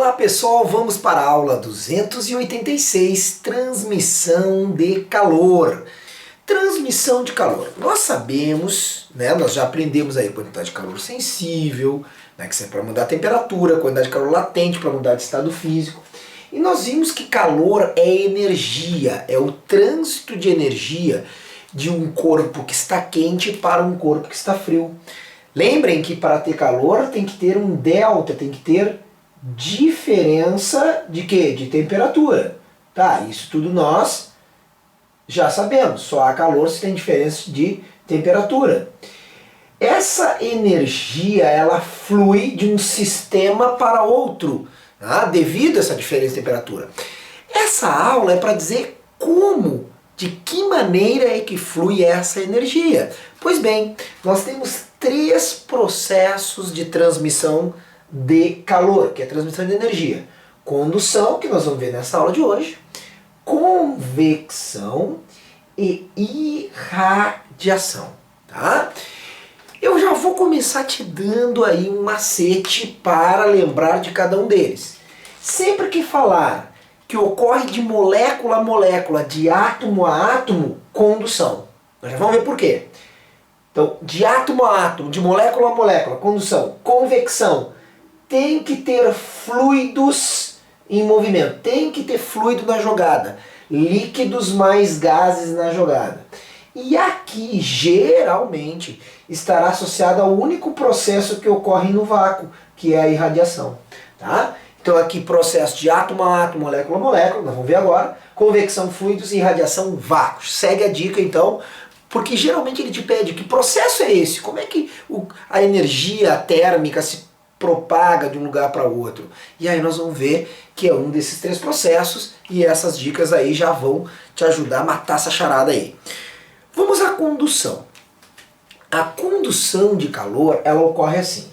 Olá pessoal, vamos para a aula 286, transmissão de calor. Transmissão de calor. Nós sabemos, nós já aprendemos aí a quantidade de calor sensível, que serve para mudar a temperatura, a quantidade de calor latente para mudar de estado físico. E nós vimos que calor é energia, é o trânsito de energia de um corpo que está quente para um corpo que está frio. Lembrem que para ter calor tem que ter um delta, tem que ter diferença de quê? De temperatura. Tá, isso tudo nós já sabemos. Só há calor se tem diferença de temperatura. Essa energia, ela flui de um sistema para outro, devido a essa diferença de temperatura. Essa aula é para dizer como, de que maneira é que flui essa energia. Pois bem, nós temos 3 processos de transmissão de calor, que é a transmissão de energia. Condução, que nós vamos ver nessa aula de hoje, convecção e irradiação. Tá? Eu já vou começar te dando aí um macete para lembrar de cada um deles. Sempre que falar que ocorre de molécula a molécula, de átomo a átomo, condução. Nós já vamos ver por quê. Então, de átomo a átomo, de molécula a molécula, condução. Convecção, tem que ter fluidos em movimento, tem que ter fluido na jogada, líquidos mais gases na jogada. E aqui, geralmente, estará associado ao único processo que ocorre no vácuo, que é a irradiação. Tá? Então aqui processo de átomo a átomo, molécula a molécula, nós vamos ver agora, convecção, fluidos e irradiação, vácuo. Segue a dica então, porque geralmente ele te pede que processo é esse, como é que a energia térmica se propaga de um lugar para outro. E aí nós vamos ver que é um desses 3 processos e essas dicas aí já vão te ajudar a matar essa charada aí. Vamos à condução. A condução de calor, ela ocorre assim.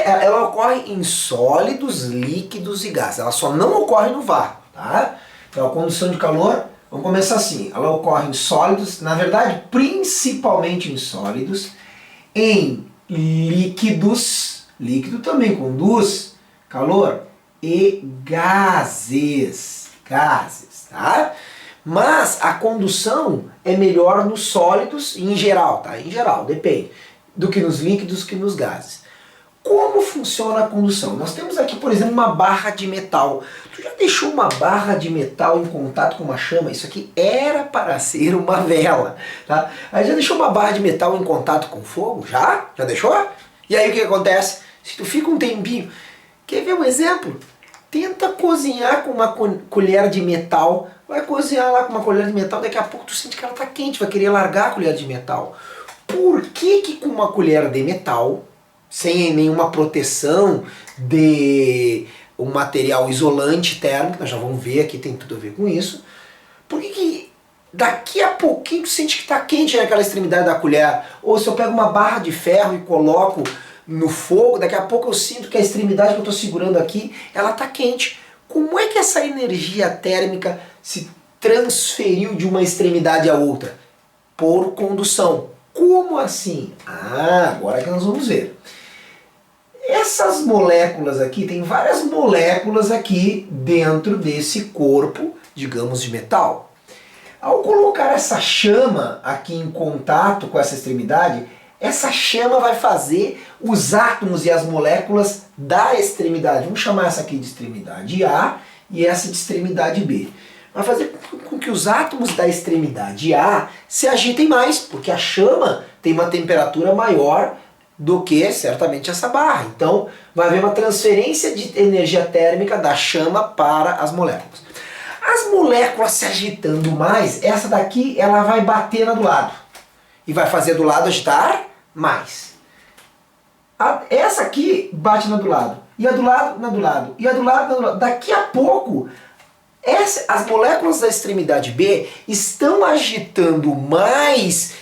Ela ocorre em sólidos, líquidos e gases. Ela só não ocorre no vácuo. Tá? Então a condução de calor, vamos começar assim. Ela ocorre em sólidos, na verdade, principalmente em sólidos, em líquidos, líquido também conduz calor, e gases. Gases, tá? Mas a condução é melhor nos sólidos em geral, tá? Em geral, depende, do que nos líquidos que nos gases. Como funciona a condução? Nós temos aqui, por exemplo, uma barra de metal. Tu já deixou uma barra de metal em contato com uma chama? Isso aqui era para ser uma vela, tá? Aí já deixou uma barra de metal em contato com fogo? Já? Já deixou? E aí o que acontece? Se tu fica um tempinho, quer ver um exemplo? Tenta cozinhar com uma colher de metal, vai cozinhar lá com uma colher de metal, daqui a pouco tu sente que ela está quente, vai querer largar a colher de metal. Por que que com uma colher de metal, sem nenhuma proteção de um material isolante térmico, nós já vamos ver aqui, tem tudo a ver com isso, por que daqui a pouquinho tu sente que está quente naquela extremidade da colher? Ou se eu pego uma barra de ferro e coloco no fogo, daqui a pouco eu sinto que a extremidade que eu estou segurando aqui, ela está quente. Como é que essa energia térmica se transferiu de uma extremidade a outra? Por condução. Como assim? Agora que nós vamos ver. Essas moléculas aqui, tem várias moléculas aqui dentro desse corpo, digamos, de metal. Ao colocar essa chama aqui em contato com essa extremidade, essa chama vai fazer os átomos e as moléculas da extremidade. Vamos chamar essa aqui de extremidade A e essa de extremidade B. Vai fazer com que os átomos da extremidade A se agitem mais, porque a chama tem uma temperatura maior do que certamente essa barra. Então vai haver uma transferência de energia térmica da chama para as moléculas. As moléculas se agitando mais, essa daqui ela vai bater na do lado. E vai fazer do lado agitar mais. Essa aqui bate na do lado. E a do lado, na do lado. E a do lado, na do lado. Daqui a pouco, as moléculas da extremidade B estão agitando mais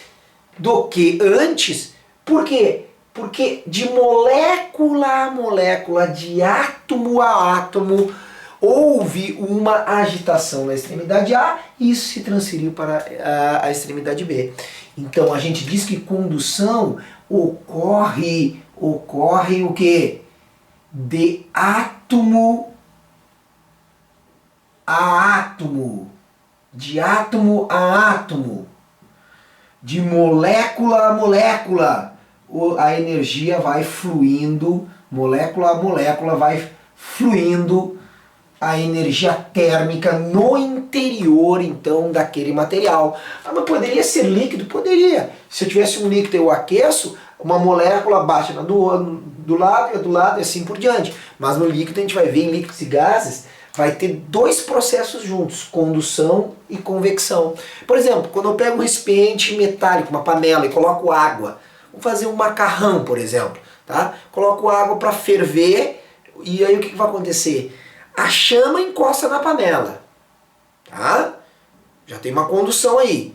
do que antes. Por quê? Porque de molécula a molécula, de átomo a átomo, houve uma agitação na extremidade A e isso se transferiu para a extremidade B. Então a gente diz que condução ocorre o quê? De átomo a átomo, de átomo a átomo, de molécula a molécula, a energia vai fluindo, molécula a molécula vai fluindo a energia térmica no interior, então, daquele material. Ah, mas poderia ser líquido? Poderia. Se eu tivesse um líquido e eu aqueço, uma molécula bate do lado e do lado e assim por diante. Mas no líquido a gente vai ver, em líquidos e gases, vai ter dois processos juntos, condução e convecção. Por exemplo, quando eu pego um recipiente metálico, uma panela, e coloco água, vou fazer um macarrão, por exemplo, tá? Coloco água para ferver, e aí o que vai acontecer? A chama encosta na panela, tá? Já tem uma condução aí.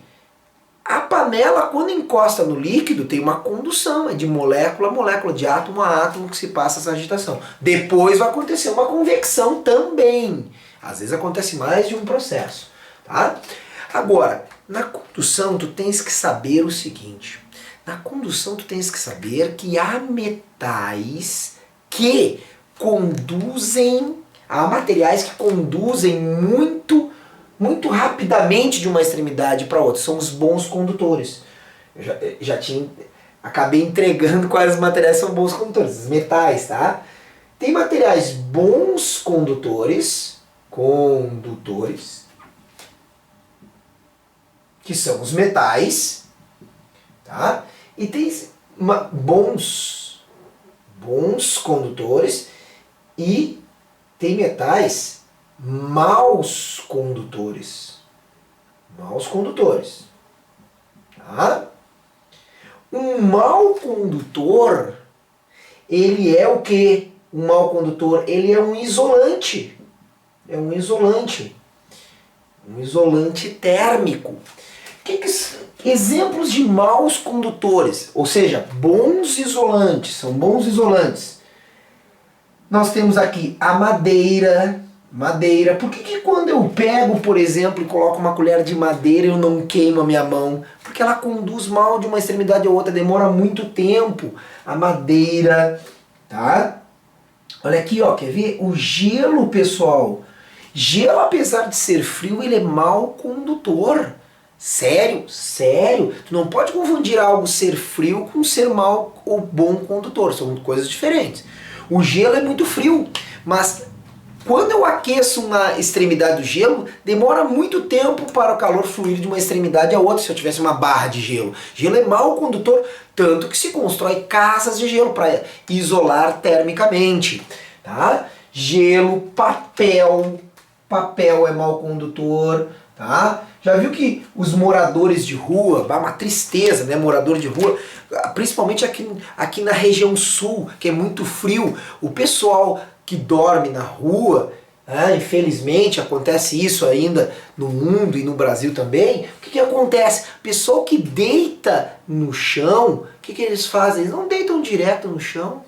A panela, quando encosta no líquido, tem uma condução, é de molécula a molécula, de átomo a átomo que se passa essa agitação. Depois vai acontecer uma convecção também. Às vezes acontece mais de um processo, tá? Agora, na condução tu tens que saber o seguinte. Na condução tu tens que saber que há metais que conduzem, há materiais que conduzem muito rapidamente de uma extremidade para outra. São os bons condutores. Eu acabei entregando quais materiais são bons condutores. Os metais, tá? Tem materiais bons condutores, que são os metais, tá? E tem bons condutores e tem metais maus condutores. Tá? Um mau condutor, ele é o quê? Um mau condutor, ele é um isolante. Um isolante térmico. Exemplos de maus condutores, ou seja, bons isolantes, são bons isolantes. Nós temos aqui a madeira. Por que quando eu pego, por exemplo, e coloco uma colher de madeira, eu não queimo a minha mão? Porque ela conduz mal de uma extremidade a outra, demora muito tempo. A madeira, tá? Olha aqui, ó, quer ver? O gelo, pessoal. Gelo, apesar de ser frio, ele é mau condutor. Sério? Tu não pode confundir algo ser frio com ser mau ou bom condutor. São coisas diferentes. O gelo é muito frio, mas quando eu aqueço uma extremidade do gelo, demora muito tempo para o calor fluir de uma extremidade a outra, se eu tivesse uma barra de gelo. Gelo é mau condutor, tanto que se constrói casas de gelo para isolar termicamente. Tá? Gelo, papel é mau condutor. Tá? Já viu que os moradores de rua, uma tristeza, né? Morador de rua, principalmente aqui na região sul, que é muito frio, o pessoal que dorme na rua, infelizmente acontece isso ainda no mundo e no Brasil também. O que acontece? O pessoal que deita no chão, o que eles fazem? Eles não deitam direto no chão. O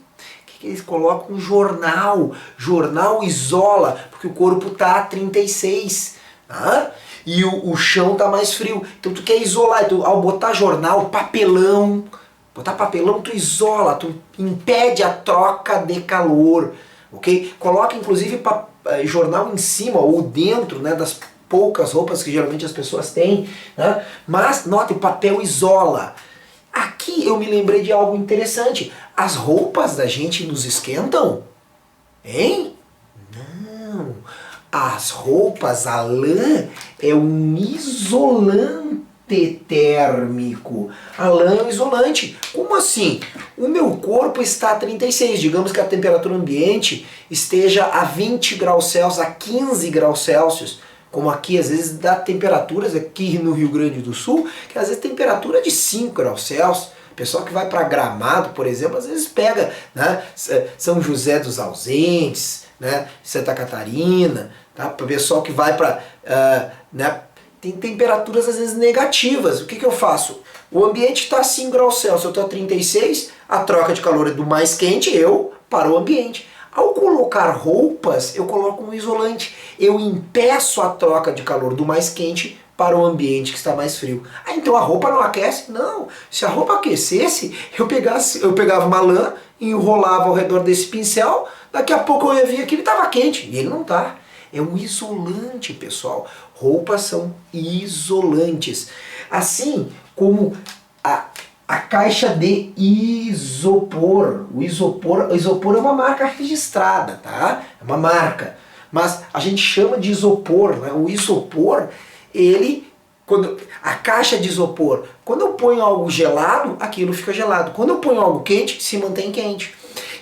que eles colocam? Um jornal. Jornal isola, porque o corpo está a 36. Tá? E o chão tá mais frio. Então tu quer isolar. Então, ao botar jornal, papelão, tu isola, tu impede a troca de calor. Okay? Coloca inclusive jornal em cima ou dentro, né, das poucas roupas que geralmente as pessoas têm. Né? Mas, note, o papel isola. Aqui eu me lembrei de algo interessante. As roupas da gente nos esquentam? Hein? Não. As roupas, a lã, é um isolante térmico. A lã é um isolante. Como assim? O meu corpo está a 36, digamos que a temperatura ambiente esteja a 20 graus Celsius, a 15 graus Celsius, como aqui às vezes dá temperaturas aqui no Rio Grande do Sul, que às vezes temperatura de 5 graus Celsius. Pessoal que vai para Gramado, por exemplo, às vezes pega, né, São José dos Ausentes, né, Santa Catarina, tá? Para o pessoal que vai para, né, tem temperaturas às vezes negativas. O que eu faço? O ambiente está a 5 graus Celsius, eu estou a 36, a troca de calor é do mais quente, para o ambiente. Ao colocar roupas, eu coloco um isolante. Eu impeço a troca de calor do mais quente para o ambiente que está mais frio. Então a roupa não aquece? Não. Se a roupa aquecesse, eu pegava uma lã, enrolava ao redor desse pincel, daqui a pouco eu ia ver que ele estava quente. E ele não está. É um isolante, pessoal. Roupas são isolantes. Assim como a caixa de isopor. O isopor é uma marca registrada, tá? É uma marca. Mas a gente chama de isopor, né? O isopor, a caixa de isopor, quando eu ponho algo gelado, aquilo fica gelado. Quando eu ponho algo quente, se mantém quente.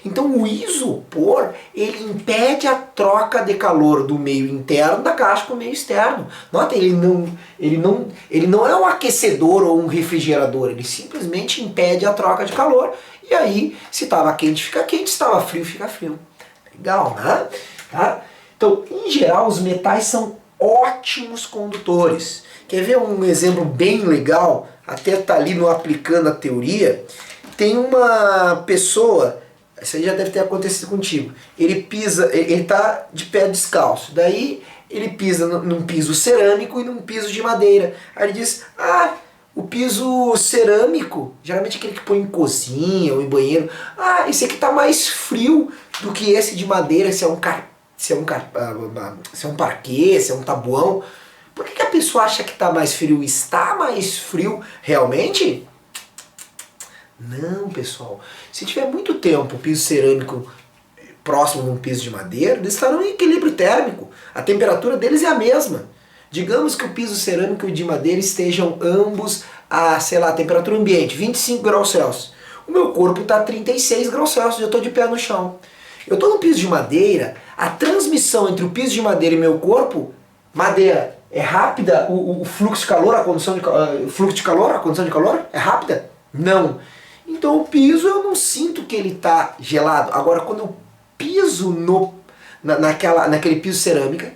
Então o isopor, ele impede a troca de calor do meio interno da caixa para o meio externo. Nota, ele não é um aquecedor ou um refrigerador, ele simplesmente impede a troca de calor. E aí, se estava quente, fica quente, se estava frio, fica frio. Legal, né? Tá? Então, em geral, os metais são ótimos condutores. Quer ver um exemplo bem legal? Até tá ali no Aplicando a Teoria. Tem uma pessoa, isso aí já deve ter acontecido contigo, ele tá de pé descalço, daí ele pisa num piso cerâmico e num piso de madeira. Aí ele diz, o piso cerâmico, geralmente aquele que põe em cozinha ou em banheiro, esse aqui tá mais frio do que esse de madeira, se é um parquet, se é um tabuão. Por que a pessoa acha que está mais frio? Está mais frio realmente? Não, pessoal. Se tiver muito tempo o piso cerâmico próximo de um piso de madeira, eles estarão em equilíbrio térmico. A temperatura deles é a mesma. Digamos que o piso cerâmico e o de madeira estejam ambos a, temperatura ambiente, 25 graus Celsius. O meu corpo está a 36 graus Celsius, eu estou de pé no chão. Eu estou no piso de madeira, a transmissão entre o piso de madeira e meu corpo, madeira, é rápida o fluxo de calor, a condução de calor é rápida? Não. Então o piso eu não sinto que ele está gelado. Agora quando eu piso naquele piso cerâmica,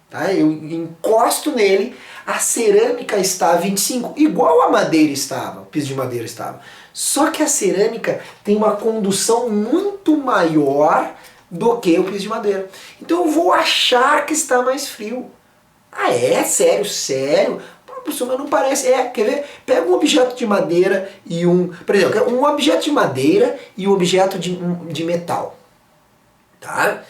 tá? Eu encosto nele, a cerâmica está a 25, igual a madeira estava, o piso de madeira estava. Só que a cerâmica tem uma condução muito maior do que o piso de madeira. Então eu vou achar que está mais frio. É? Sério? Sério? Professor, mas não parece. Quer ver? Pega um objeto de madeira e por exemplo, um objeto de madeira e um objeto de metal. Tá?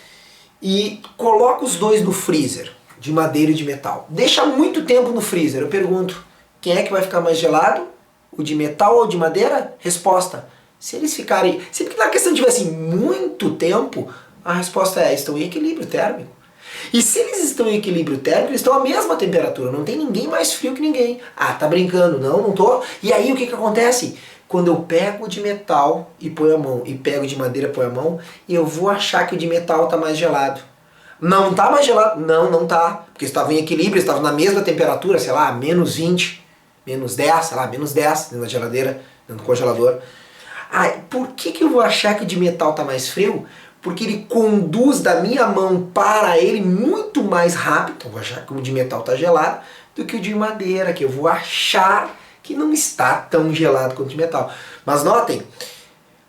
E coloca os dois no freezer, de madeira e de metal. Deixa muito tempo no freezer. Eu pergunto, quem é que vai ficar mais gelado? O de metal ou de madeira? Resposta. Se na questão tivesse muito tempo, a resposta estão em equilíbrio térmico. E se eles estão em equilíbrio térmico, eles estão à mesma temperatura, não tem ninguém mais frio que ninguém. Tá brincando? Não tô. E aí o que acontece? Quando eu pego o de metal e ponho a mão, e pego o de madeira e ponho a mão, eu vou achar que o de metal está mais gelado. Não está mais gelado? Não tá. Porque estavam em equilíbrio, estavam na mesma temperatura, sei lá, menos 20, menos 10, sei lá, menos 10 dentro da geladeira, dentro do congelador. Por que eu vou achar que o de metal está mais frio? Porque ele conduz da minha mão para ele muito mais rápido, então eu vou achar que o de metal está gelado, do que o de madeira, que eu vou achar que não está tão gelado quanto o de metal. Mas notem,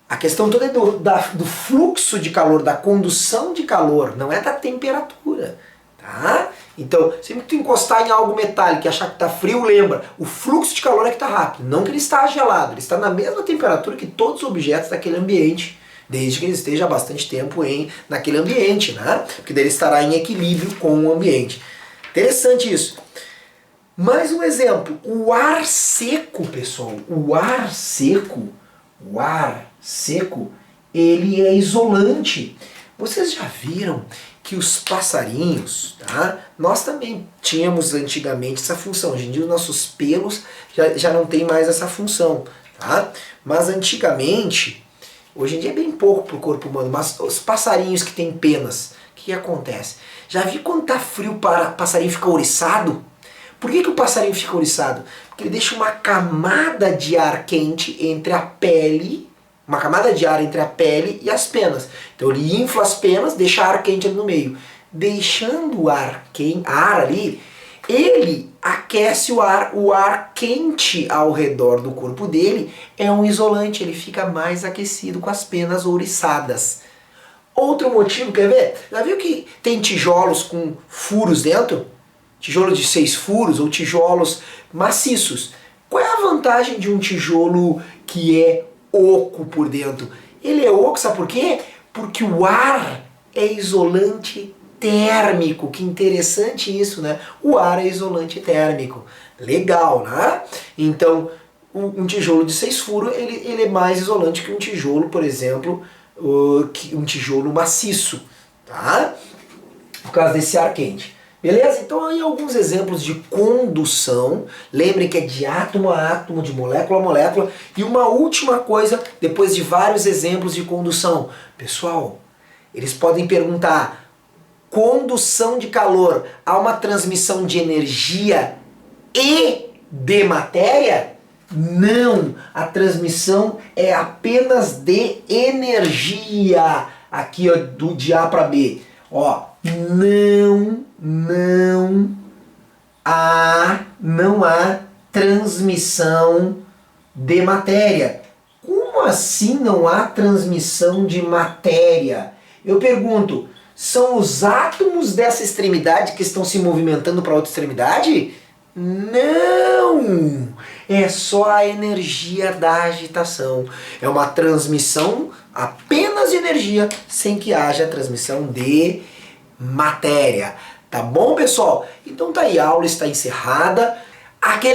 a questão toda é do fluxo de calor, da condução de calor, não é da temperatura. Tá? Então, sempre que tu encostar em algo metálico e achar que está frio, lembra, o fluxo de calor é que está rápido, não que ele está gelado, ele está na mesma temperatura que todos os objetos daquele ambiente, desde que ele esteja há bastante tempo naquele ambiente, né? Porque daí ele estará em equilíbrio com o ambiente. Interessante isso. Mais um exemplo, o ar seco, pessoal. O ar seco, ele é isolante. Vocês já viram que os passarinhos, tá? Nós também tínhamos antigamente essa função. Hoje em dia os nossos pelos já não tem mais essa função, tá? Mas antigamente, hoje em dia é bem pouco para o corpo humano, mas os passarinhos que têm penas, o que acontece? Já vi quando tá frio para o passarinho ficar ouriçado? Por que o passarinho fica ouriçado? Porque ele deixa uma camada de ar quente entre a pele, uma camada de ar entre a pele e as penas. Então ele infla as penas, deixa ar quente ali no meio. Deixando o ar ali, ele aquece o ar quente ao redor do corpo dele é um isolante, ele fica mais aquecido com as penas ouriçadas. Outro motivo, quer ver? Já viu que tem tijolos com furos dentro? Tijolo de 6 furos ou tijolos maciços. Qual é a vantagem de um tijolo que é oco por dentro? Ele é oco, sabe por quê? Porque o ar é isolante térmico. Que interessante isso, né? O ar é isolante térmico. Legal, né? Então, um tijolo de 6 furos, ele é mais isolante que um tijolo, por exemplo, um tijolo maciço, tá? Por causa desse ar quente. Beleza? Então aí alguns exemplos de condução. Lembrem que é de átomo a átomo, de molécula a molécula. E uma última coisa, depois de vários exemplos de condução. Pessoal, eles podem perguntar, condução de calor, há uma transmissão de energia e de matéria? Não, a transmissão é apenas de energia. Aqui, ó, de A para B. Ó, não há transmissão de matéria. Como assim não há transmissão de matéria? Eu pergunto, são os átomos dessa extremidade que estão se movimentando para outra extremidade? Não! É só a energia da agitação. É uma transmissão apenas de energia, sem que haja transmissão de matéria. Tá bom, pessoal? Então tá aí, a aula está encerrada. Aquele